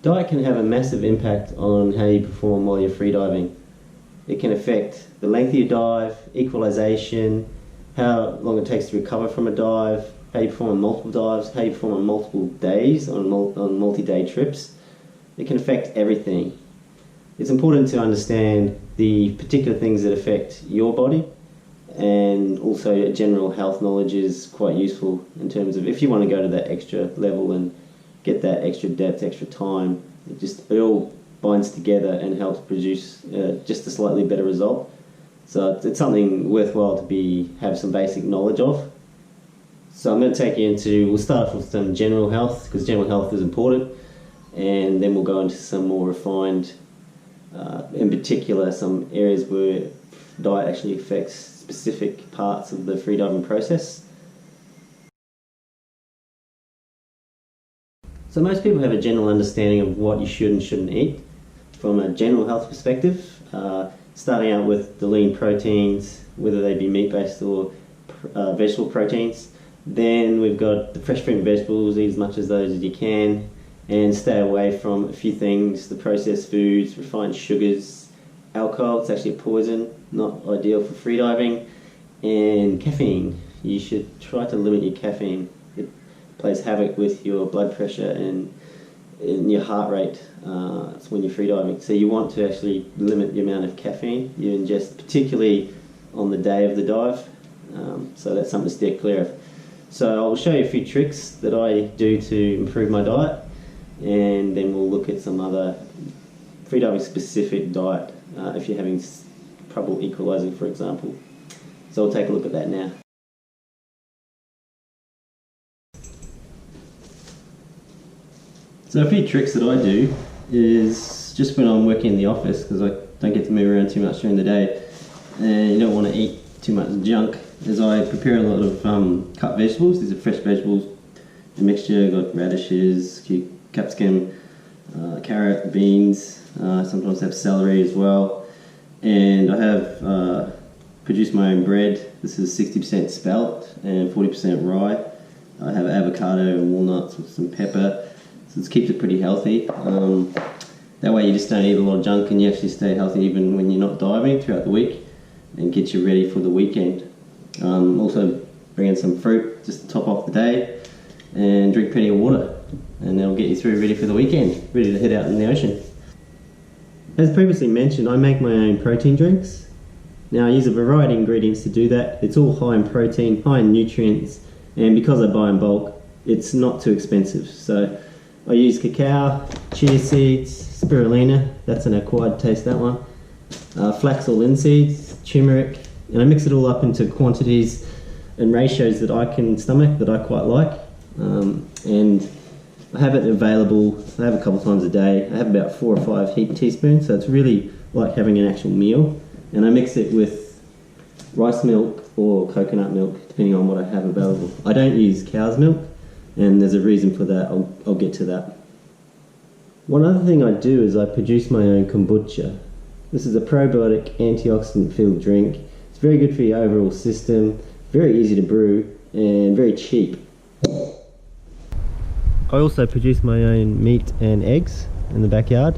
Diet can have a massive impact on how you perform while you're freediving. It can affect the length of your dive, equalization, how long it takes to recover from a dive, how you perform on multiple dives, how you perform on multiple days, on multi-day trips. It can affect everything. It's important to understand the particular things that affect your body, and also general health knowledge is quite useful in terms of if you want to go to that extra level and get that extra depth, extra time. It all binds together and helps produce just a slightly better result. So it's something worthwhile to have some basic knowledge of. So I'm going to take you we'll start off with some general health, because general health is important, and then we'll go into some more refined, in particular some areas where diet actually affects specific parts of the freediving process. So most people have a general understanding of what you should and shouldn't eat from a general health perspective, starting out with the lean proteins, whether they be meat-based or vegetable proteins. Then we've got the fresh fruit and vegetables, eat as much of those as you can, and stay away from a few things, the processed foods, refined sugars, alcohol. It's actually a poison, not ideal for freediving, and caffeine. You should try to limit your caffeine. It plays havoc with your blood pressure and your heart rate when you're freediving. So you want to actually limit the amount of caffeine you ingest, particularly on the day of the dive. So that's something to steer clear of. So I'll show you a few tricks that I do to improve my diet, and then we'll look at some other freediving specific diet if you're having trouble equalizing, for example. So we'll take a look at that now. So a few tricks that I do is just when I'm working in the office, because I don't get to move around too much during the day, and you don't want to eat too much junk, is I prepare a lot of cut vegetables. These are fresh vegetables, a mixture. I've got radishes, capsicum, carrot, beans, sometimes have celery as well. And I have produced my own bread. This is 60% spelt and 40% rye. I have avocado and walnuts with some pepper. So it keeps it pretty healthy. That way you just don't eat a lot of junk, and you actually stay healthy even when you're not diving throughout the week, and get you ready for the weekend. Also bring in some fruit just to top off the day, and drink plenty of water, and that'll get you through ready for the weekend, ready to head out in the ocean. As previously mentioned, I make my own protein drinks. Now I use a variety of ingredients to do that. It's all high in protein, high in nutrients, and because I buy in bulk, it's not too expensive. So I use cacao, chia seeds, spirulina, that's an acquired taste, that one, flax or linseeds, turmeric, and I mix it all up into quantities and ratios that I can stomach, that I quite like. And I have it available, I have a couple times a day. I have about 4 or 5 heaped teaspoons, so it's really like having an actual meal. And I mix it with rice milk or coconut milk, depending on what I have available. I don't use cow's milk, and there's a reason for that. I'll get to that. One other thing I do is I produce my own kombucha. This is a probiotic, antioxidant-filled drink. It's very good for your overall system, very easy to brew, and very cheap. I also produce my own meat and eggs in the backyard.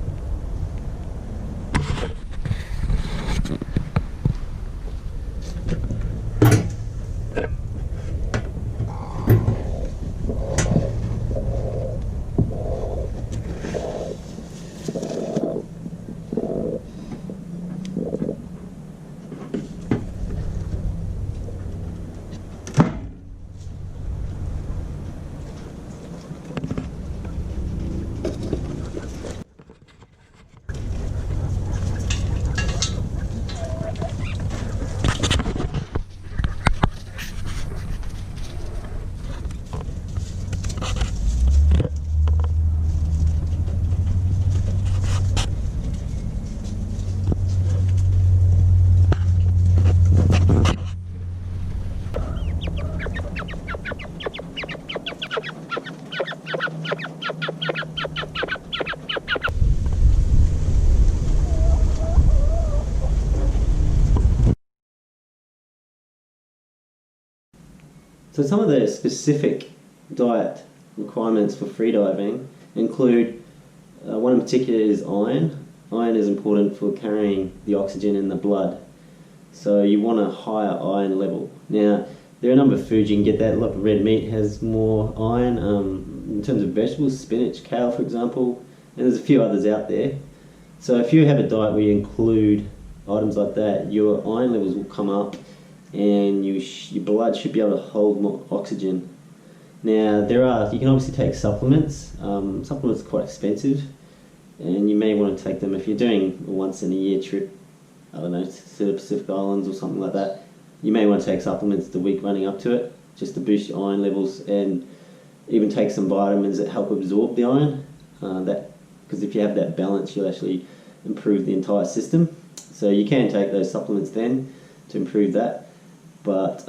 So some of the specific diet requirements for freediving include One in particular is iron. Iron is important for carrying the oxygen in the blood. So you want a higher iron level. Now, there are a number of foods you can get that. Like red meat has more iron. In terms of vegetables, spinach, kale, for example, and there's a few others out there. So if you have a diet where you include items like that, your iron levels will come up, and your blood should be able to hold more oxygen. Now, you can obviously take supplements. Supplements are quite expensive, and you may want to take them if you're doing a once in a year trip, I don't know, to the Pacific Islands or something like that. You may want to take supplements the week running up to it, just to boost your iron levels, and even take some vitamins that help absorb the iron. Because if you have that balance, you'll actually improve the entire system. So you can take those supplements then to improve that. But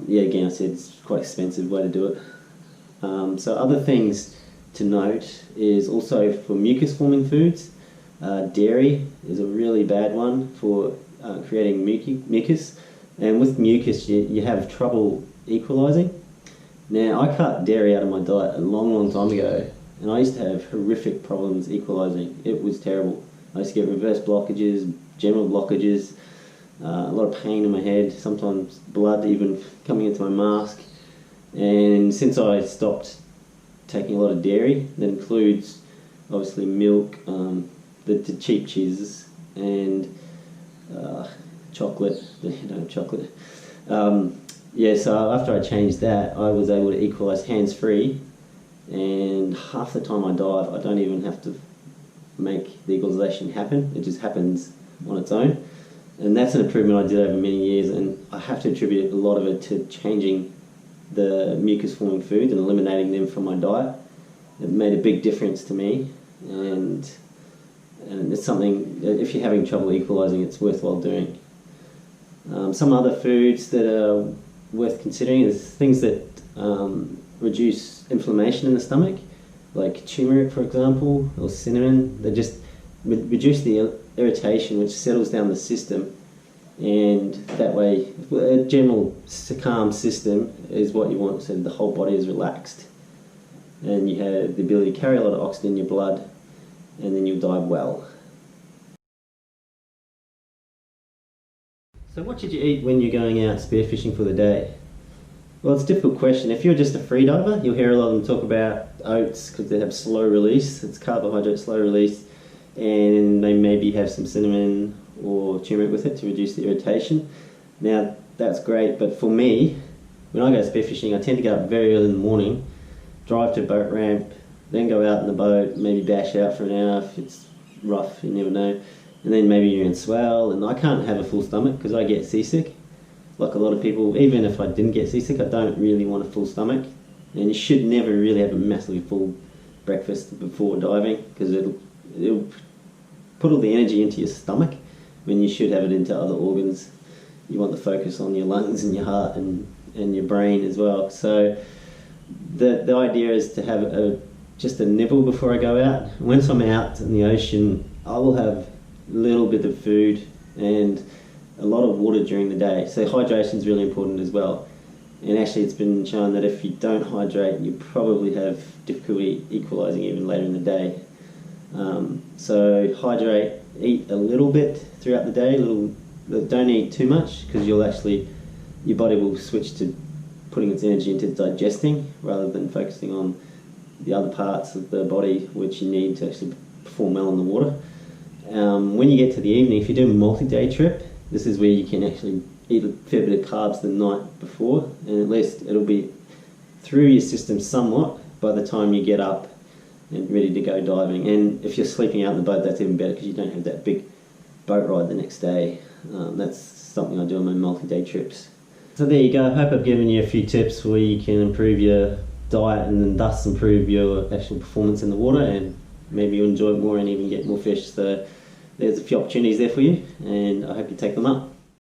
yeah, again, I said it's quite expensive way to do it. So other things to note is also for mucus forming foods. Dairy is a really bad one for creating mucus, and with mucus you have trouble equalising. Now, I cut dairy out of my diet a long time ago, and I used to have horrific problems equalising. It was terrible. I used to get reverse blockages, general blockages, a lot of pain in my head, sometimes blood even coming into my mask. And since I stopped taking a lot of dairy, that includes obviously milk, the cheap cheeses, and chocolate. You don't have chocolate. Yeah, so after I changed that, I was able to equalise hands-free, and half the time I dive, I don't even have to make the equalisation happen. It just happens on its own. And that's an improvement I did over many years, and I have to attribute a lot of it to changing the mucus-forming foods and eliminating them from my diet. It made a big difference to me, and it's something, if you're having trouble equalising, it's worthwhile doing. Some other foods that are worth considering is things that reduce inflammation in the stomach, like turmeric, for example, or cinnamon. They just reduce the irritation, which settles down the system, and that way a general calm system is what you want, so the whole body is relaxed and you have the ability to carry a lot of oxygen in your blood, and then you'll dive well. So what should you eat when you're going out spearfishing for the day? Well, it's a difficult question. If you're just a free diver, you'll hear a lot of them talk about oats because they have slow release. It's carbohydrate slow release, and they maybe have some cinnamon or turmeric with it to reduce the irritation. Now, that's great, but for me, when I go spearfishing, I tend to get up very early in the morning, drive to a boat ramp, then go out in the boat, maybe bash out for an hour if it's rough, you never know. And then maybe you're in swell, and I can't have a full stomach because I get seasick. Like a lot of people, even if I didn't get seasick, I don't really want a full stomach. And you should never really have a massively full breakfast before diving, because it'll put all the energy into your stomach when you should have it into other organs. You want the focus on your lungs and your heart and your brain as well. So the idea is to have just a nibble before I go out. Once I'm out in the ocean, I will have a little bit of food and a lot of water during the day. So hydration is really important as well. And actually it's been shown that if you don't hydrate, you probably have difficulty equalising even later in the day. So hydrate, eat a little bit throughout the day, don't eat too much, because your body will switch to putting its energy into digesting rather than focusing on the other parts of the body which you need to actually perform well in the water. When you get to the evening, if you do a multi-day trip, this is where you can actually eat a fair bit of carbs the night before, and at least it'll be through your system somewhat by the time you get up and ready to go diving. And if you're sleeping out in the boat, that's even better because you don't have that big boat ride the next day. That's something I do on my multi-day trips. So there you go. I hope I've given you a few tips where you can improve your diet and then thus improve your actual performance in the water, and maybe you'll enjoy it more and even get more fish. So there's a few opportunities there for you, and I hope you take them up.